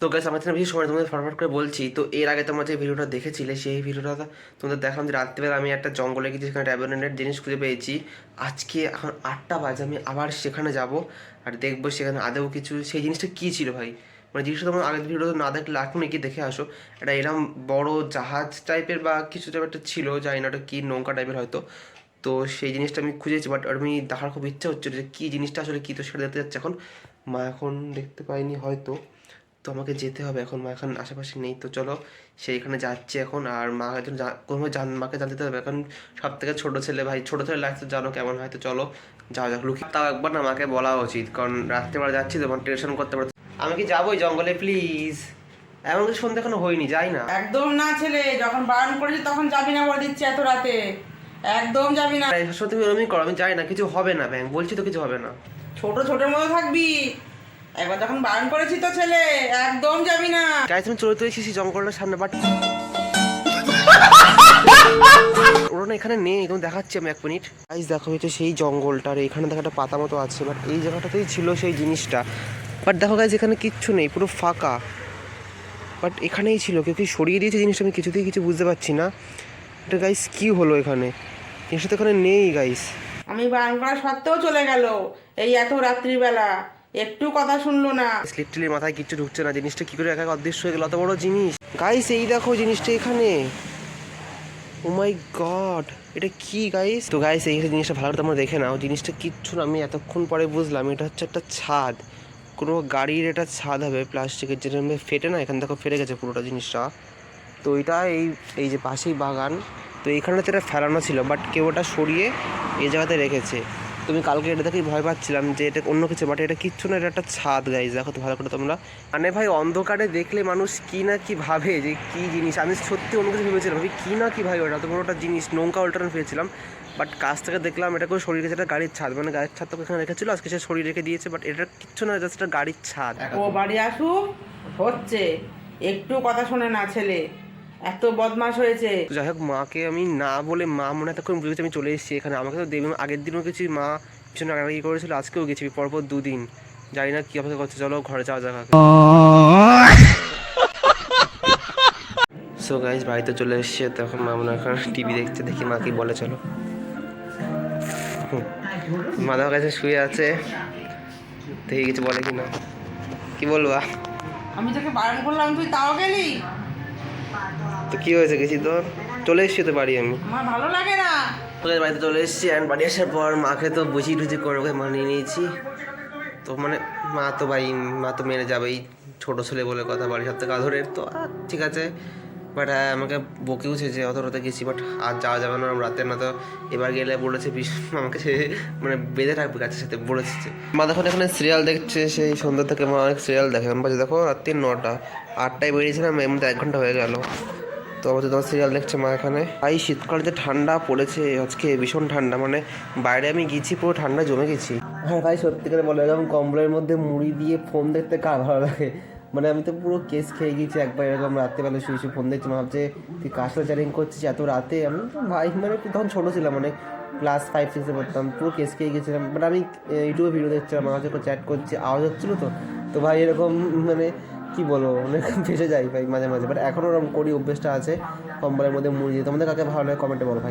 তো গাইস আমার বেশি সময় তোমাদের ফরওয়ার্ড করে বলছি। তো এর আগে তোমরা যে ভিডিওটা দেখেছিলে সেই ভিডিওটা তোমাদের দেখলাম যে রাত্রিবেলা আমি একটা জঙ্গলে গেছি, সেখানে ট্যাবলেটের জিনিস খুঁজে পেয়েছি। আজকে এখন 8টা বাজে, আমি আবার সেখানে যাব আর দেখবো সেখানে আদৌ কিছু সেই জিনিসটা কী ছিল ভাই। মানে জিনিসটা তোমরা আগের ভিডিও না দেখলে এখন গিয়ে দেখে আসো। এটা এরকম বড় জাহাজ টাইপের বা কিছু টাইপের একটা ছিল, জানি না ওটা কী, নৌকা টাইপের হয়তো। তো সেই জিনিসটা আমি খুঁজেছি, বাট আমি দেখার খুব ইচ্ছা হচ্ছে যে কী জিনিসটা আসলে কী, তো সেটা দেখতে যাচ্ছে এখন। মা এখন দেখতে পাইনি হয়তো, তো আমাকে যেতে হবে এখন। মা এখন আশেপাশে নেই, তো চলো সেইখানে যাচ্ছি এখন। আর মা একজন কোনোভাবে মাকে জানতে হবে, এখন সব থেকে ছোটো ছেলে ভাই, ছোটো ছেলে লাগছে জানো কেমন হয়। তো চলো যাওয়া যাক, লুকিয়ে তাও একবার না মাকে বলা উচিত, কারণ রাত্রেবেলা যাচ্ছি তো আমার টেনশন করতে পারছি। আমি কি যাবোই জঙ্গলে প্লিজ? এমন কিছু সন্ধ্যে এখনো হয়নি, যাই না। একদম না ছেলে, যখন বারণ করেছি তখন যাবি না বলে দিচ্ছি এত রাতে। একদম যাবি না। সত্যি তুমি ওরমই করো, আমি যাই না, কিছু হবে না ব্যাং, বলছি তো কিছু হবে না। ছোট ছোটের মতো থাকবি। একবার যখন বারণ করেছি তো ছেলে, একদম যাবি না। গাইস আমি চলে এসেছি জঙ্গলটার সামনে, বাট ওরা না এখানে নেই, তুমি দেখাচ্ছি আমি 1 মিনিট। গাইস দেখো হচ্ছে সেই জঙ্গলটার এখানে দেখো একটা পাতা মতো আছে, বাট এই জায়গাটাতেই ছিল সেই জিনিসটা। বাট দেখো গাইস এখানে কিচ্ছু নেই, পুরো ফাঁকা। বাট এখানেই ছিল, কেউ কি সরিয়ে দিয়েছে জিনিসটা, আমি কিছুতেই কিছু বুঝতে পারছি না। এটা গাইস কি হলো এখানে, জিনিসটা তো এখানে নেই গাইস। আমি বারণ করা সত্ত্বেও চলে গেল এই এত রাত্রিবেলা, একটু কথা শুনলো না। লিটারালি মাথায় কিচ্ছু ঢুকছে না, জিনিসটা কি করে একা অদৃশ্য হয়ে গেল, অত বড় জিনিস। গাইস এই দেখো জিনিসটা এখানে, ও মাই গড, এটা কি গাইস? তো গাইস এই জিনিসটা ভালো করে তোমরা দেখে নাও, জিনিসটা কিচ্ছু না, আমি এতক্ষণ পরে বুঝলাম এটা হচ্ছে একটা ছাদ, কোনো গাড়ির এটা ছাদ হবে প্লাস্টিকের, যেটা ফেটে না, এখান থেকে ফেটে গেছে পুরোটা জিনিসটা। তো এটা এই যে পাশেই বাগান, তো এইখানে তো এটা ফেলানো ছিল, বাট কেউ ওটা সরিয়ে এই জায়গাতে রেখেছে। তুমি কালকে এটা দেখেই ভয় পাচ্ছিলাম যে এটা অন্য কিছু, বাট এটা কিচ্ছু না, এটা একটা ছাদ গাইস, দেখো তো ভালো করে তোমরা। মানে ভাই অন্ধকারে দেখলে মানুষ কি না কি ভাবে যে কি জিনিস, আমি সত্যি অন্য কিছু ভেবেছিলাম, ভাবি কি না কি ভাই, ওটা তো বড় একটা জিনিস, নৌকা উল্টানো পেয়েছিলাম। বাট কাছ থেকে দেখলাম এটা করে সরিয়ে রেখেছে, এটা গাড়ির ছাদ, মানে গাড়ির ছাদ তো এখানে রেখেছিল, আজকে সে সরিয়ে রেখে দিয়েছে। বাট এটা কিচ্ছু না, জাস্ট একটা গাড়ির ছাদ। ও বাড়ি আসুক হচ্ছে, একটু কথা শোনে না ছেলে, এত বদমাশ হয়েছে। যাই হোক মাকে আমি না বলে, মা মনে হয় তখন বুঝেছি আমি চলে এসেছি এখানে। আমাকে তো দেবে, আগের দিনও গেছি, মা পিছনে আগাগি করেছিল, আজকেও গেছি পরপর 2 দিন, জানি না কী অপেক্ষা করছে। চলো ঘরে যাওয়া যাক। সো গাইজ বাড়িতে চলে এসছে, তখন মা মনে এখন টিভি দেখছে, দেখি মা কি বলে। চলো মা দেখো কাছে শুয়ে আছে, দেখি কিছু বলে কি না, কি বলবা? আমি তোকে বারণ করলাম তুই তাও গেলি। তো কী হয়েছে, গেছি তো, চলে এসছি তো বাড়ি আমি। আমার ভালো লাগে না। বাড়িতে চলে এসেছি, অ্যান্ড বাড়ি আসার পর মাকে তো বুঝিয়ে টুঝি করে ওকে মানিয়ে নিয়েছি। তো মানে মা তো ভাই, মা তো মেনে যাবেই, ছোটো ছেলে বলে কথা, বাড়ির সব থেকে আদরের, তো ঠিক আছে। বাট হ্যাঁ আমাকে বকেওছে যে অত রাতে গেছি, বাট আর যাওয়া যাবে না রাতে, না তো এবার গেলে বলেছে আমাকে সে মানে বেঁধে থাকবে গাছের সাথে বলেছে। মা দেখুন এখানে সিরিয়াল দেখছে, সেই সন্ধ্যা থেকে মা অনেক সিরিয়াল দেখে। আমি বাজে দেখো রাত্রি 9টা, 8টায় বেরিয়েছিলাম, এর মধ্যে 1 ঘন্টা হয়ে গেল। তো আমাদের তোমার সিরিয়াল দেখছে মা এখানে। এই শীতকালে যে ঠান্ডা পড়েছে আজকে, ভীষণ ঠান্ডা, মানে বাইরে আমি গেছি পুরো ঠান্ডা জমে গেছি। হ্যাঁ ভাই সত্যি করে বলে, এরকম কম্বলের মধ্যে মুড়ি দিয়ে ফোন দেখতে কার ভালো লাগে? মানে আমি তো পুরো কেস খেয়ে গেছি একবার, এরকম রাত্রেবেলা শুয়ে শুয়ে ফোন দেখছি, ভাবছে তুই কাজটা চ্যারিং করছিস এত রাতে। আমি তো ভাই মানে তখন ছোটো ছিলাম, মানে ক্লাস 5-6-এ পড়তাম, পুরো কেস খেয়ে গেছিলাম। বাট আমি ইউটিউবে ভিডিও দেখছিলাম, আমার কাছে চ্যাট করছি, আওয়াজ হচ্ছিলো তো, তো ভাই এরকম মানে কী বলবো, মানে ফেসে যাই ভাই মাঝে মাঝে। বাট এখনও ওরকম করি, অভ্যেসটা আছে কম্বলের মধ্যে মুড়ি দিয়ে। তোমাদের কাকে ভালো লাগে কমেন্টে বলো ভাই।